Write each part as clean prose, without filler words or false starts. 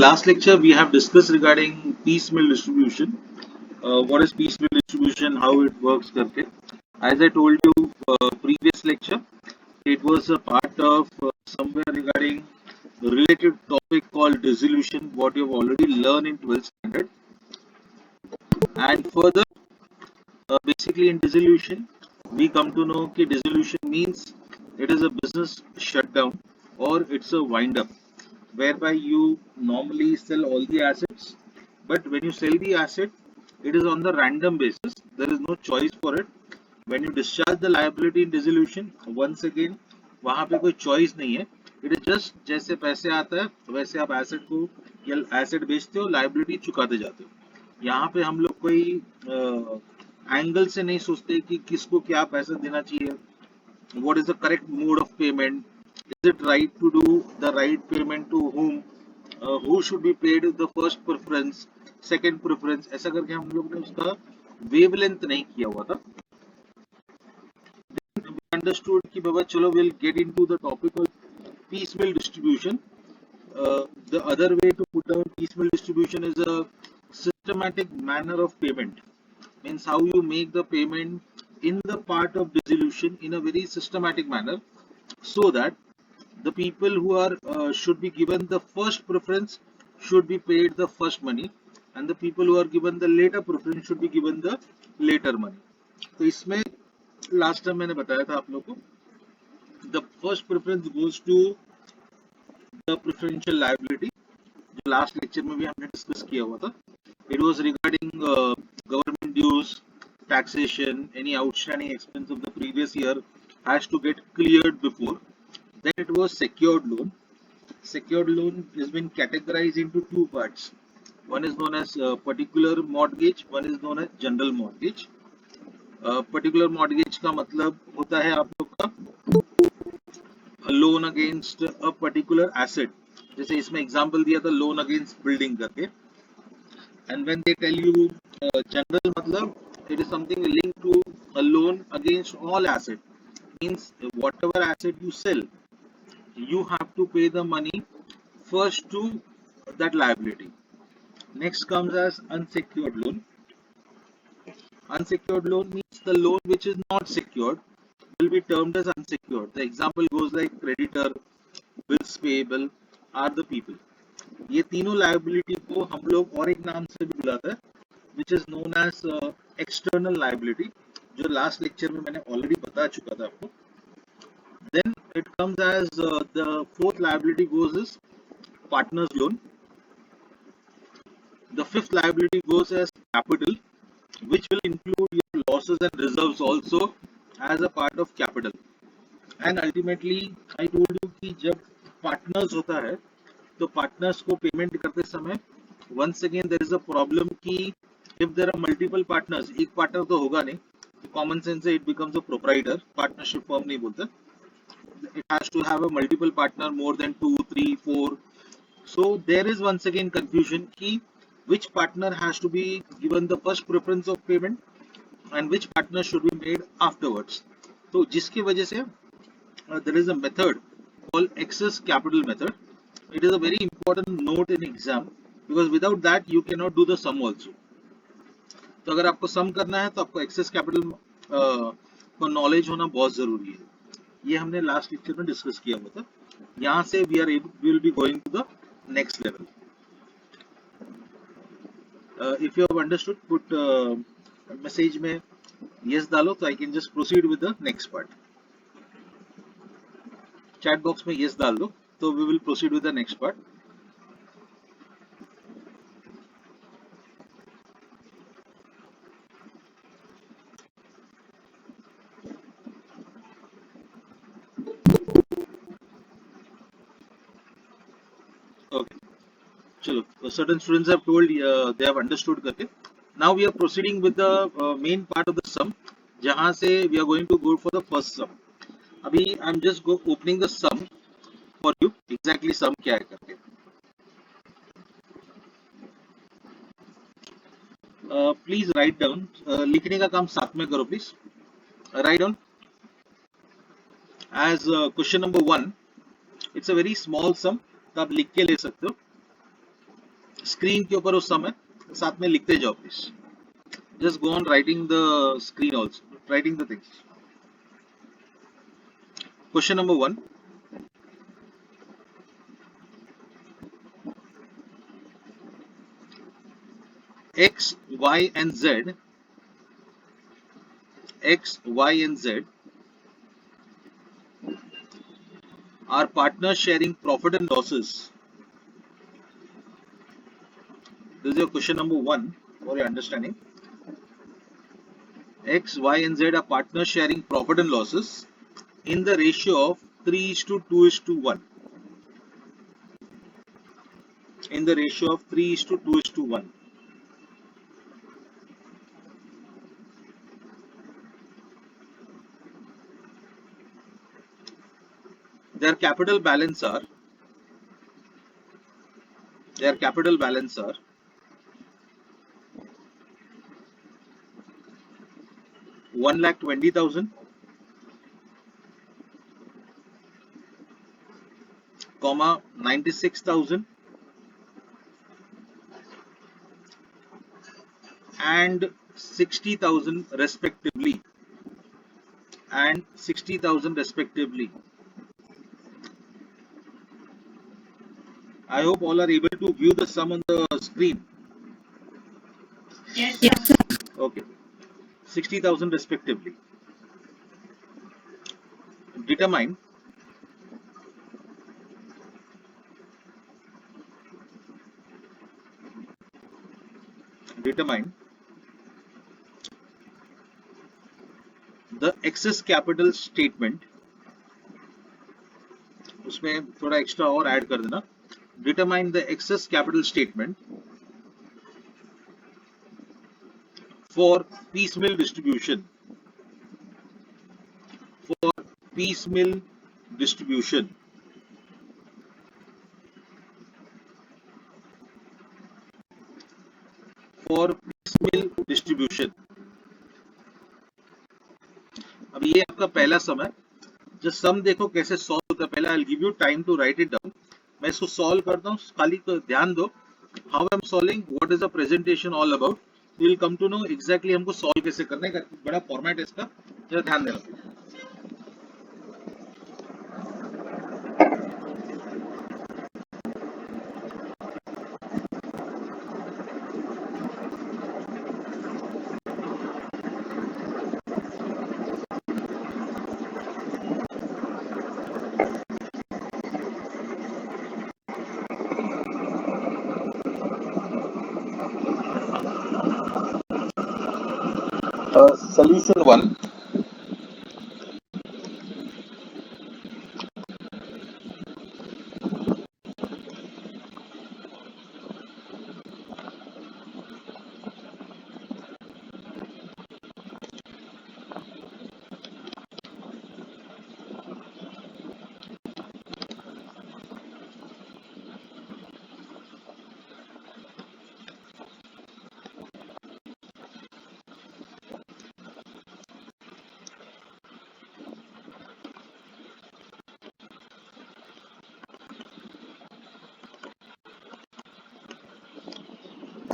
Last lecture we have discussed regarding piecemeal distribution. What is piecemeal distribution? How it works? करके. As I told you previous lecture, it was a part of somewhere regarding the related topic called dissolution. What you have already learned in 12th standard, and further, basically in dissolution, we come to know that dissolution means it is a business shutdown or it's a wind up, whereby you normally sell all the assets, but when you sell the asset, it is on the random basis. There is no choice for it. When you discharge the liability in dissolution, once again, वहाँ पे कोई choice नहीं है. It is just जैसे पैसे आता है वैसे आप एसेट को या एसेट बेचते हो, लाइबिलिटी चुकाते जाते हो. यहाँ पे हम लोग कोई एंगल से नहीं सोचते कि किसको क्या पैसा देना चाहिए. What is the correct mode of payment? Is it right to do the right payment to whom? Who should be paid the first preference, second preference? ऐसा करके हम लोग ने उसका वेवलेंथ नहीं किया हुआ था. We understood कि बाबा चलो we'll get into the topic of piecemeal distribution. The other way to put down piecemeal distribution is a systematic manner of payment. Means how you make the payment in the part of dissolution in a very systematic manner, so that the people who are should be given the first preference should be paid the first money, and the people who are given the later preference should be given the later money. तो इसमें last time मैंने बताया था आप लोगों को, the first preference goes to the preferential liability, जो last lecture में भी हमने डिस्कस किया हुआ था. It was regarding government dues, taxation, any outstanding expense of the previous year has to get cleared before. Then it was secured loan. Secured loan has been categorized into two parts. One is known as particular mortgage, one is known as general mortgage. Particular mortgage का मतलब होता है आप लोग का loan against a particular asset. जैसे इसमें example दिया था लोन अगेंस्ट बिल्डिंग करके. And when they tell you general मतलब it is something linked to a loan against all asset. Means whatever asset you sell, you have to pay the money first to that liability. Next comes as unsecured loan. Unsecured loan means the loan which is not secured will be termed as unsecured. The example goes like creditor, bills payable are the people. ये तीनों liability को हम लोग और एक नाम से भी बुलाते हैं, which is known as external liability, जो लास्ट लेक्चर में मैंने ऑलरेडी बता चुका था आपको. Then it comes as the fourth liability goes is partners loan. The fifth liability goes as capital, which will include your losses and reserves also as a part of capital. And ultimately, I told you कि जब partners होता है, तो partners को payment करते समय, once again there is a problem कि if there are multiple partners, एक partner तो होगा नहीं, तो common sense से it becomes a proprietor, partnership firm नहीं बोलते. It has to have a multiple partner, more than 2, 3, 4. So there is once again confusion कि which partner has to be given the first preference of payment and which partner should be made afterwards. तो जिसकी वजह से there is a method called excess capital method. It is a very important note in exam because without that you cannot do the sum also. तो अगर आपको सम करना है तो आपको excess capital को knowledge होना बहुत जरूरी है. ये हमने लास्ट लेक्चर में डिस्कस किया हुआ था. यहाँ से we will be going to the next level. If you have understood, put message में yes डालो तो I can just proceed with the next part. Chat box में yes डाल दो तो we will proceed with the next part. Okay, चलो. Certain students have told they have understood करके. Now we are proceeding with the main part of the sum, जहाँ से we are going to go for the first sum. अभी I am just opening the sum for you. Exactly sum क्या है करके. Please write down. लिखने का काम साथ में करो please. Write down as question number 1. It's a very small sum, तो आप लिख के ले सकते हो. स्क्रीन के ऊपर उस समय साथ में लिखते जाओ please. Just go on writing the screen also, writing the things. Question number 1. X, Y and Z, X, Y and Z are partners sharing profit and losses. This is your question number 1 for your understanding. X, Y and Z are partners sharing profit and losses in the ratio of 3:2:1. In the ratio of 3:2:1. Their capital balance are 1,20,000, comma 96,000 and 60,000 respectively, I hope all are able to view the sum on the screen. Yes, sir. Okay, 60,000 respectively. Determine the excess capital statement. उसमें थोड़ा extra और add कर देना. Determine the excess capital statement for piecemeal distribution. For piecemeal distribution. For piecemeal distribution. अब ये आपका पहला सम है. जो सम देखो कैसे सॉल्व होता है. पहले I will give you time to write it down. मैं इसको सॉल्व करता हूँ. खाली ध्यान दो how I am solving, what is the presentation all about. You will come to know exactly हमको सॉल्व कैसे करने का. बड़ा फॉर्मेट है इसका, जरा ध्यान देना. Solution 1.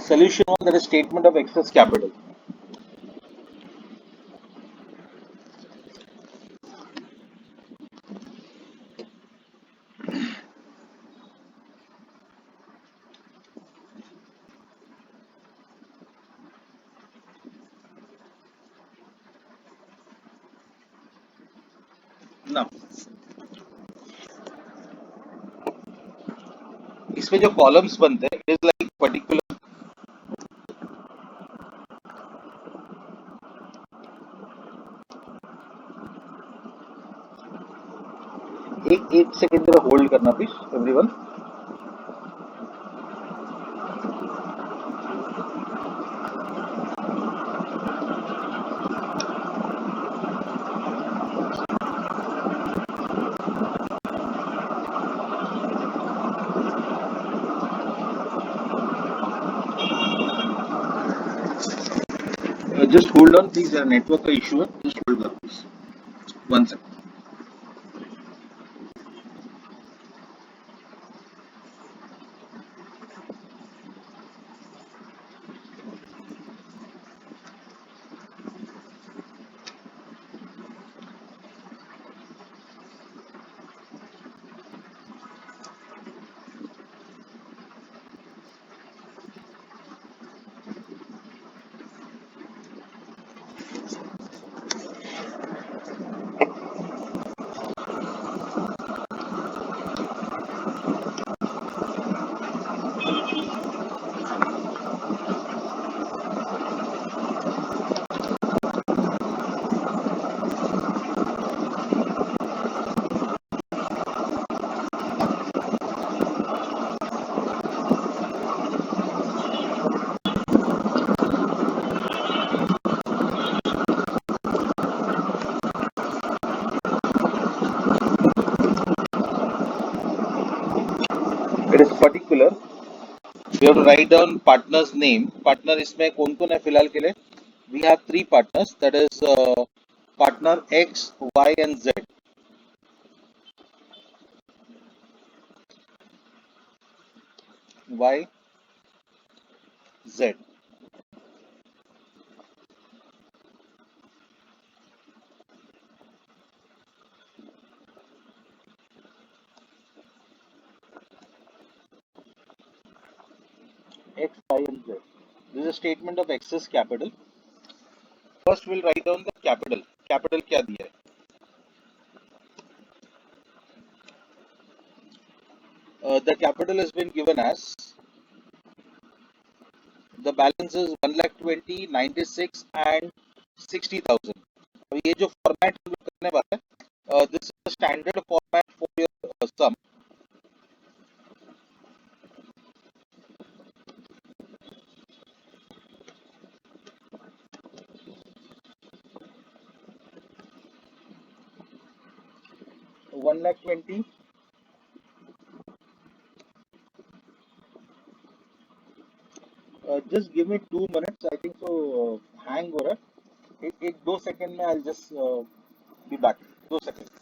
Solution 1, that is statement of excess capital. Now, इसमें जो कॉलम्स बनते हैं, इट इज लाइक पर्टिकुलर. एक सेकंड जरा होल्ड करना please everyone. Just hold on please, there network का issue है. Just hold on please. One second. particular, we have to write down partner's name. Partner इसमें कौन कौन है फिलहाल के लिए? We have three partners. That is partner X, Y, and Z. Y, Z. X, Y, and Z. This is a statement of excess capital. First, we'll write down the capital. Capital क्या दिया है? The capital has been given as, the balance is 1,20,000, 96 and 60,000. अब ये जो format हम लोग करने वाले हैं, this is the standard format for your sum. One lakh 20. Just give me 2 minutes. I think so. Hang हो रहा है. एक 2 सेकंड में I'll just be back. 2 second.